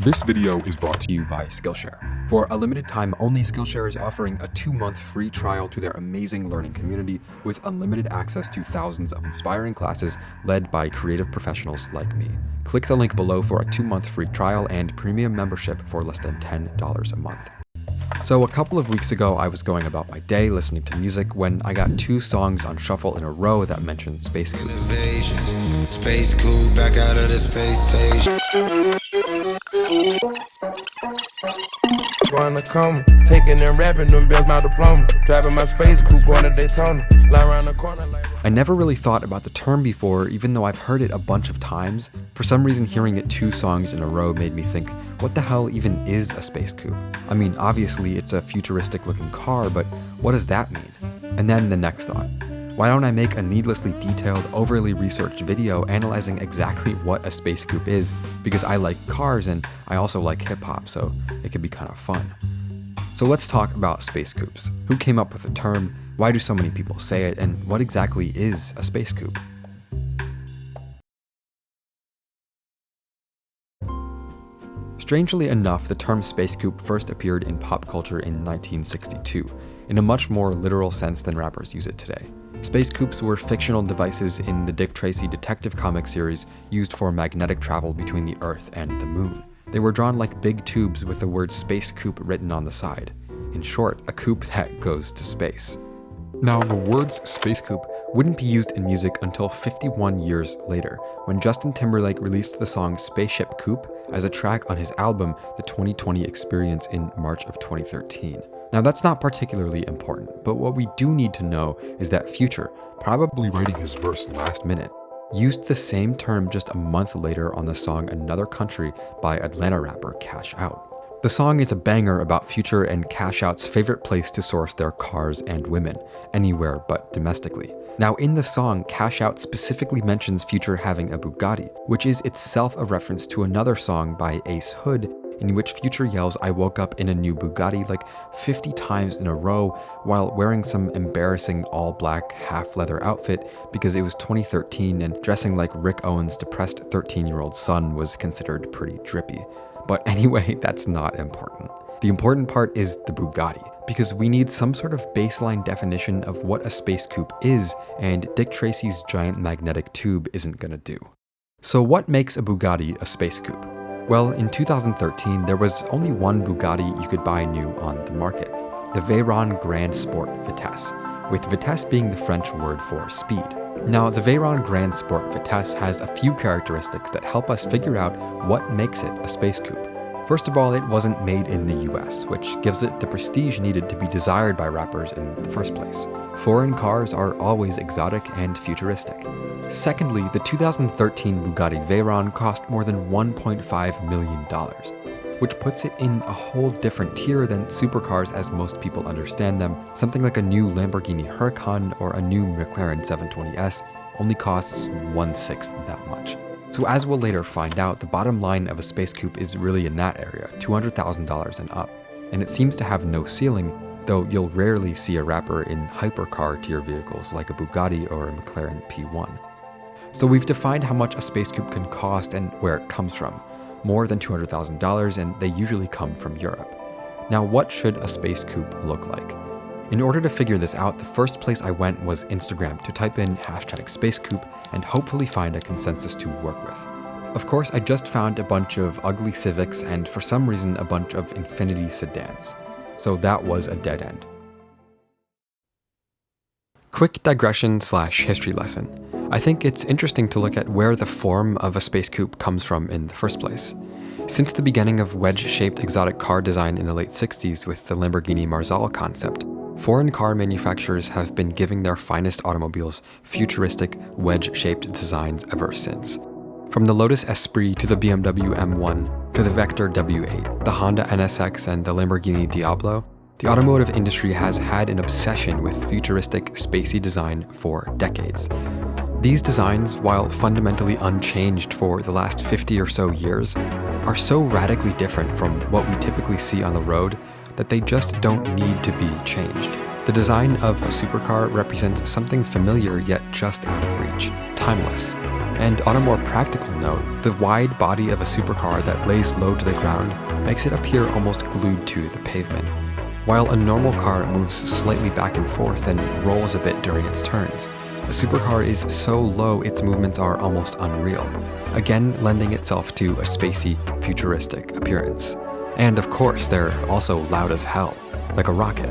This video is brought to you by Skillshare. For a limited time only, Skillshare is offering a 2-month free trial to their amazing learning community with unlimited access to thousands of inspiring classes led by creative professionals like me. Click the link below for a 2-month free trial and premium membership for less than $10 a month. So a couple of weeks ago, I was going about my day listening to music when I got 2 songs on shuffle in a row that mentioned space coupes. Space coupe back out of the space station. Going to coma, taking and rapping them bills, my diploma. Driving my space coupe, going to Daytona. Lie around the corner like... I never really thought about the term before, even though I've heard it a bunch of times. For some reason, hearing it 2 songs in a row made me think, what the hell even is a space coupe? I mean, obviously it's a futuristic looking car, but what does that mean? And then the next thought. Why don't I make a needlessly detailed, overly researched video analyzing exactly what a space coupe is, because I like cars and I also like hip-hop, so it could be kind of fun. So let's talk about space coupes. Who came up with the term, why do so many people say it, and what exactly is a space coupe? Strangely enough, the term space coupe first appeared in pop culture in 1962, in a much more literal sense than rappers use it today. Space coupes were fictional devices in the Dick Tracy detective comic series used for magnetic travel between the Earth and the Moon. They were drawn like big tubes with the word space coupe written on the side. In short, a coupe that goes to space. Now, the words space coupe wouldn't be used in music until 51 years later, when Justin Timberlake released the song Spaceship Coupe as a track on his album The 2020 Experience in March of 2013. Now, that's not particularly important, but what we do need to know is that Future, probably writing his verse last minute, used the same term just a month later on the song Another Country by Atlanta rapper Cash Out. The song is a banger about Future and Cash Out's favorite place to source their cars and women, anywhere but domestically. Now, in the song, Cash Out specifically mentions Future having a Bugatti, which is itself a reference to another song by Ace Hood, in which Future yells, "I woke up in a new Bugatti" like 50 times in a row while wearing some embarrassing all-black half-leather outfit because it was 2013 and dressing like Rick Owens' depressed 13-year-old son was considered pretty drippy. But anyway, that's not important. The important part is the Bugatti, because we need some sort of baseline definition of what a space coupe is, and Dick Tracy's giant magnetic tube isn't gonna do. So what makes a Bugatti a space coupe? Well, in 2013, there was only one Bugatti you could buy new on the market, the Veyron Grand Sport Vitesse, with Vitesse being the French word for speed. Now, the Veyron Grand Sport Vitesse has a few characteristics that help us figure out what makes it a space coupe. First of all, it wasn't made in the US, which gives it the prestige needed to be desired by rappers in the first place. Foreign cars are always exotic and futuristic. Secondly, the 2013 Bugatti Veyron cost more than $1.5 million, which puts it in a whole different tier than supercars as most people understand them. Something like a new Lamborghini Huracan or a new McLaren 720S only costs 1/6 that much. So as we'll later find out, the bottom line of a space coupe is really in that area, $200,000 and up. And it seems to have no ceiling, though you'll rarely see a rapper in hypercar tier vehicles like a Bugatti or a McLaren P1. So we've defined how much a space coupe can cost and where it comes from. More than $200,000, and they usually come from Europe. Now, what should a space coupe look like? In order to figure this out, the first place I went was Instagram to type in #SpaceCoupe and hopefully find a consensus to work with. Of course, I just found a bunch of ugly Civics and for some reason a bunch of Infiniti sedans. So that was a dead end. Quick digression/history lesson. I think it's interesting to look at where the form of a space coupe comes from in the first place. Since the beginning of wedge-shaped exotic car design in the late 60s with the Lamborghini Marzal concept, foreign car manufacturers have been giving their finest automobiles futuristic, wedge-shaped designs ever since. From the Lotus Esprit to the BMW M1 to the Vector W8, the Honda NSX and the Lamborghini Diablo, the automotive industry has had an obsession with futuristic, spacey design for decades. These designs, while fundamentally unchanged for the last 50 or so years, are so radically different from what we typically see on the road that they just don't need to be changed. The design of a supercar represents something familiar yet just out of reach, timeless. And on a more practical note, the wide body of a supercar that lays low to the ground makes it appear almost glued to the pavement, while a normal car moves slightly back and forth and rolls a bit during its turns. A supercar is so low its movements are almost unreal, again lending itself to a spacey, futuristic appearance. And of course, they're also loud as hell, like a rocket.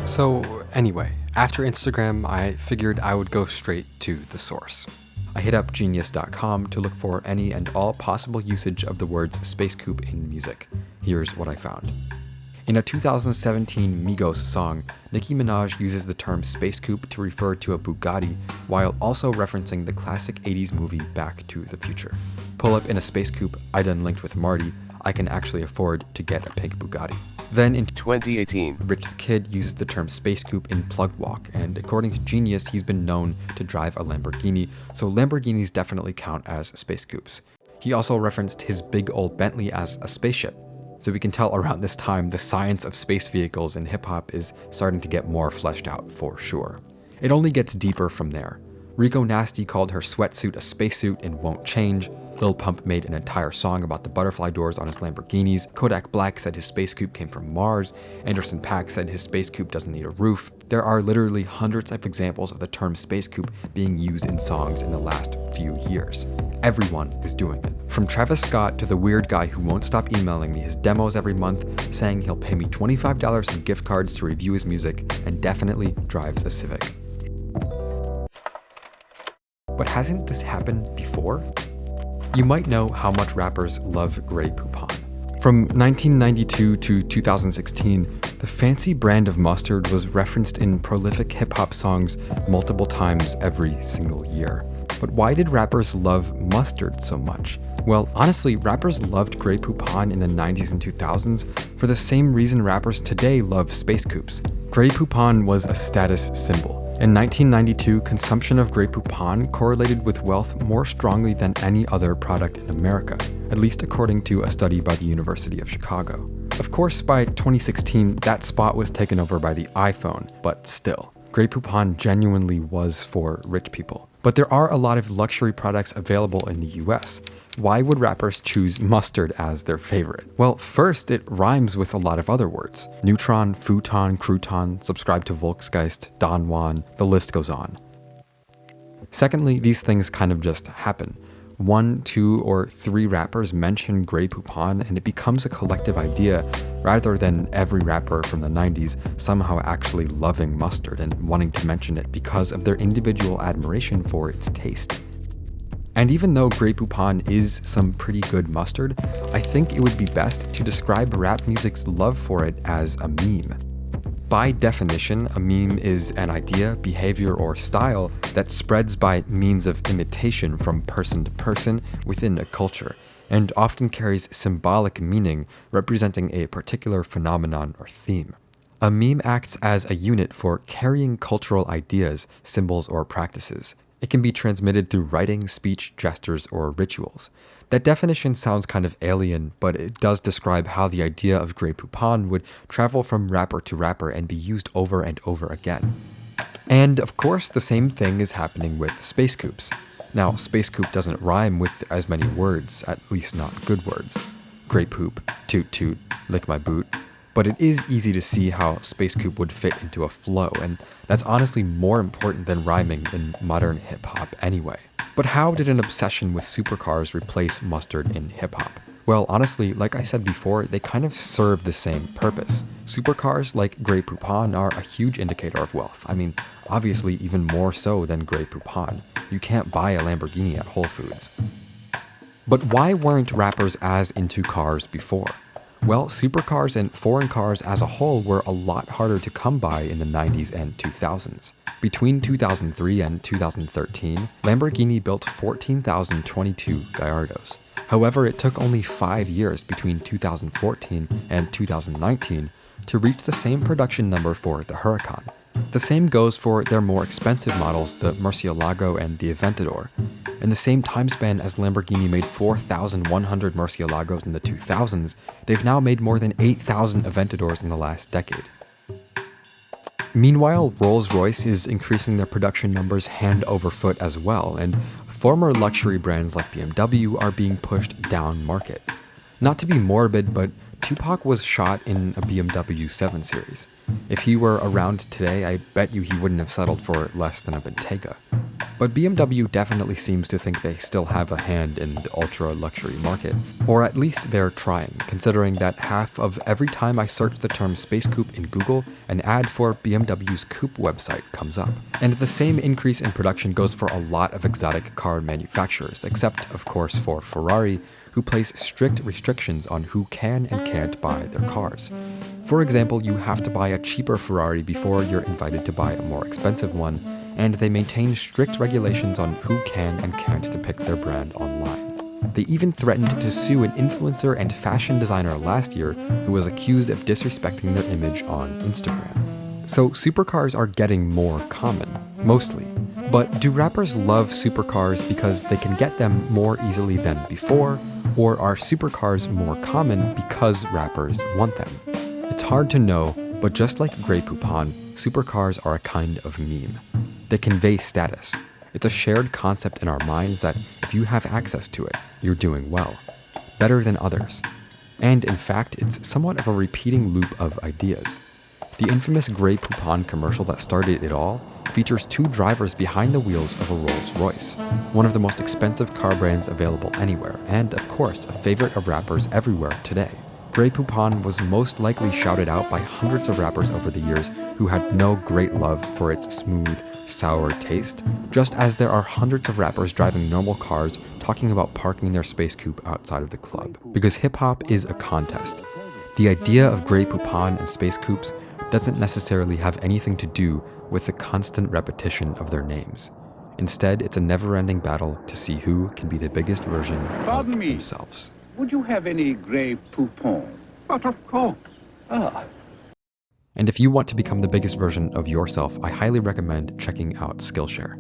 So anyway, after Instagram, I figured I would go straight to the source. I hit up genius.com to look for any and all possible usage of the words space coupe in music. Here's what I found. In a 2017 Migos song, Nicki Minaj uses the term space coupe to refer to a Bugatti while also referencing the classic 80s movie Back to the Future. Pull up in a space coupe, I done linked with Marty, I can actually afford to get a pink Bugatti. Then in 2018, Rich the Kid uses the term space coupe in Plug Walk, and according to Genius, he's been known to drive a Lamborghini, so Lamborghinis definitely count as space coupes. He also referenced his big old Bentley as a spaceship. So we can tell around this time the science of space vehicles in hip-hop is starting to get more fleshed out for sure. It only gets deeper from there. Rico Nasty called her sweatsuit a spacesuit and won't change. Lil Pump made an entire song about the butterfly doors on his Lamborghinis. Kodak Black said his space coupe came from Mars. Anderson .Paak said his space coupe doesn't need a roof. There are literally hundreds of examples of the term space coupe being used in songs in the last few years. Everyone is doing it. From Travis Scott to the weird guy who won't stop emailing me his demos every month, saying he'll pay me $25 in gift cards to review his music, and definitely drives a Civic. But hasn't this happened before? You might know how much rappers love Grey Poupon. From 1992 to 2016, the fancy brand of mustard was referenced in prolific hip-hop songs multiple times every single year. But why did rappers love mustard so much? Well, honestly, rappers loved Grey Poupon in the 90s and 2000s for the same reason rappers today love space coupes. Grey Poupon was a status symbol. In 1992, consumption of Grey Poupon correlated with wealth more strongly than any other product in America, at least according to a study by the University of Chicago. Of course, by 2016, that spot was taken over by the iPhone, but still, Grey Poupon genuinely was for rich people. But there are a lot of luxury products available in the US. Why would rappers choose mustard as their favorite? Well, first, it rhymes with a lot of other words. Neutron, futon, crouton, subscribe to Volksgeist, Don Juan, the list goes on. Secondly, these things kind of just happen. 1, 2, or 3 rappers mention Grey Poupon and it becomes a collective idea rather than every rapper from the 90s somehow actually loving mustard and wanting to mention it because of their individual admiration for its taste. And even though Grey Poupon is some pretty good mustard, I think it would be best to describe rap music's love for it as a meme. By definition, a meme is an idea, behavior, or style that spreads by means of imitation from person to person within a culture, and often carries symbolic meaning representing a particular phenomenon or theme. A meme acts as a unit for carrying cultural ideas, symbols, or practices. It can be transmitted through writing, speech, gestures, or rituals. That definition sounds kind of alien, but it does describe how the idea of Grey Poupon would travel from rapper to rapper and be used over and over again. And of course, the same thing is happening with space coupes. Now, space coupe doesn't rhyme with as many words, at least not good words. Grey poop, toot toot, lick my boot. But it is easy to see how space coupe would fit into a flow, and that's honestly more important than rhyming in modern hip-hop anyway. But how did an obsession with supercars replace mustard in hip-hop? Well, honestly, like I said before, they kind of serve the same purpose. Supercars like Grey Poupon are a huge indicator of wealth. I mean, obviously even more so than Grey Poupon. You can't buy a Lamborghini at Whole Foods. But why weren't rappers as into cars before? Well, supercars and foreign cars as a whole were a lot harder to come by in the 90s and 2000s. Between 2003 and 2013, Lamborghini built 14,022 Gallardos. However, it took only 5 years between 2014 and 2019 to reach the same production number for the Huracan. The same goes for their more expensive models, the Murcielago and the Aventador. In the same time span as Lamborghini made 4,100 Murcielagos in the 2000s, they've now made more than 8,000 Aventadors in the last decade. Meanwhile, Rolls-Royce is increasing their production numbers hand over foot as well, and former luxury brands like BMW are being pushed down market. Not to be morbid, but Tupac was shot in a BMW 7 Series. If he were around today, I bet you he wouldn't have settled for less than a Bentayga. But BMW definitely seems to think they still have a hand in the ultra-luxury market, or at least they're trying, considering that half of every time I search the term Space Coupe in Google, an ad for BMW's Coupe website comes up. And the same increase in production goes for a lot of exotic car manufacturers, except, of course, for Ferrari, who place strict restrictions on who can and can't buy their cars. For example, you have to buy a cheaper Ferrari before you're invited to buy a more expensive one, and they maintain strict regulations on who can and can't depict their brand online. They even threatened to sue an influencer and fashion designer last year who was accused of disrespecting their image on Instagram. So supercars are getting more common, mostly. But do rappers love supercars because they can get them more easily than before, or are supercars more common because rappers want them? It's hard to know, but just like Grey Poupon, supercars are a kind of meme. They convey status. It's a shared concept in our minds that if you have access to it, you're doing well, better than others. And in fact, it's somewhat of a repeating loop of ideas. The infamous Grey Poupon commercial that started it all features two drivers behind the wheels of a Rolls-Royce, one of the most expensive car brands available anywhere, and of course, a favorite of rappers everywhere today. Grey Poupon was most likely shouted out by hundreds of rappers over the years who had no great love for its smooth, sour taste, just as there are hundreds of rappers driving normal cars talking about parking their Space Coupe outside of the club. Because hip-hop is a contest. The idea of Grey Poupon and Space Coupes doesn't necessarily have anything to do with the constant repetition of their names. Instead, it's a never-ending battle to see who can be the biggest version of themselves. Would you have any Grey Poupon? But of course. And if you want to become the biggest version of yourself, I highly recommend checking out Skillshare.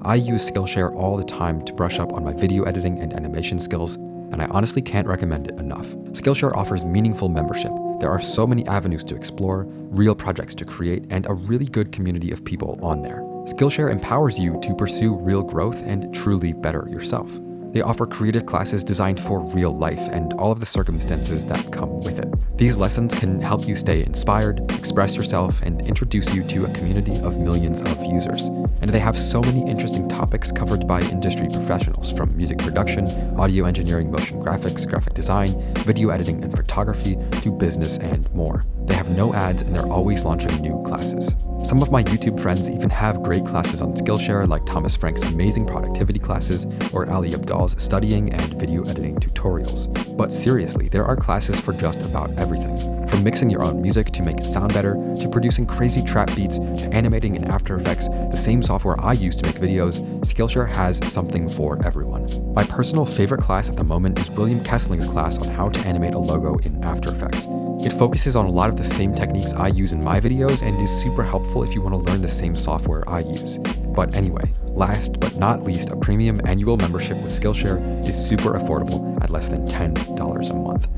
I use Skillshare all the time to brush up on my video editing and animation skills, and I honestly can't recommend it enough. Skillshare offers meaningful membership. There are so many avenues to explore, real projects to create, and a really good community of people on there. Skillshare empowers you to pursue real growth and truly better yourself. They offer creative classes designed for real life and all of the circumstances that come with it. These lessons can help you stay inspired, express yourself, and introduce you to a community of millions of users. And they have so many interesting topics covered by industry professionals, from music production, audio engineering, motion graphics, graphic design, video editing and photography, to business and more. They have no ads and they're always launching new classes. Some of my YouTube friends even have great classes on Skillshare, like Thomas Frank's amazing productivity classes or Ali Abdal's studying and video editing tutorials. But seriously, there are classes for just about everything. From mixing your own music to make it sound better, to producing crazy trap beats, to animating in After Effects, the same software I use to make videos, Skillshare has something for everyone. My personal favorite class at the moment is William Kessling's class on how to animate a logo in After Effects. It focuses on a lot of the same techniques I use in my videos and is super helpful if you want to learn the same software I use. But anyway, last but not least, a premium annual membership with Skillshare is super affordable at less than $10 a month.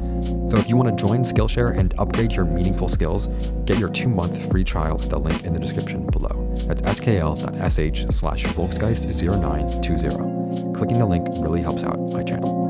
So if you want to join Skillshare and upgrade your meaningful skills, get your 2-month free trial at the link in the description below. That's skl.sh/Volksgeist0920. Clicking the link really helps out my channel.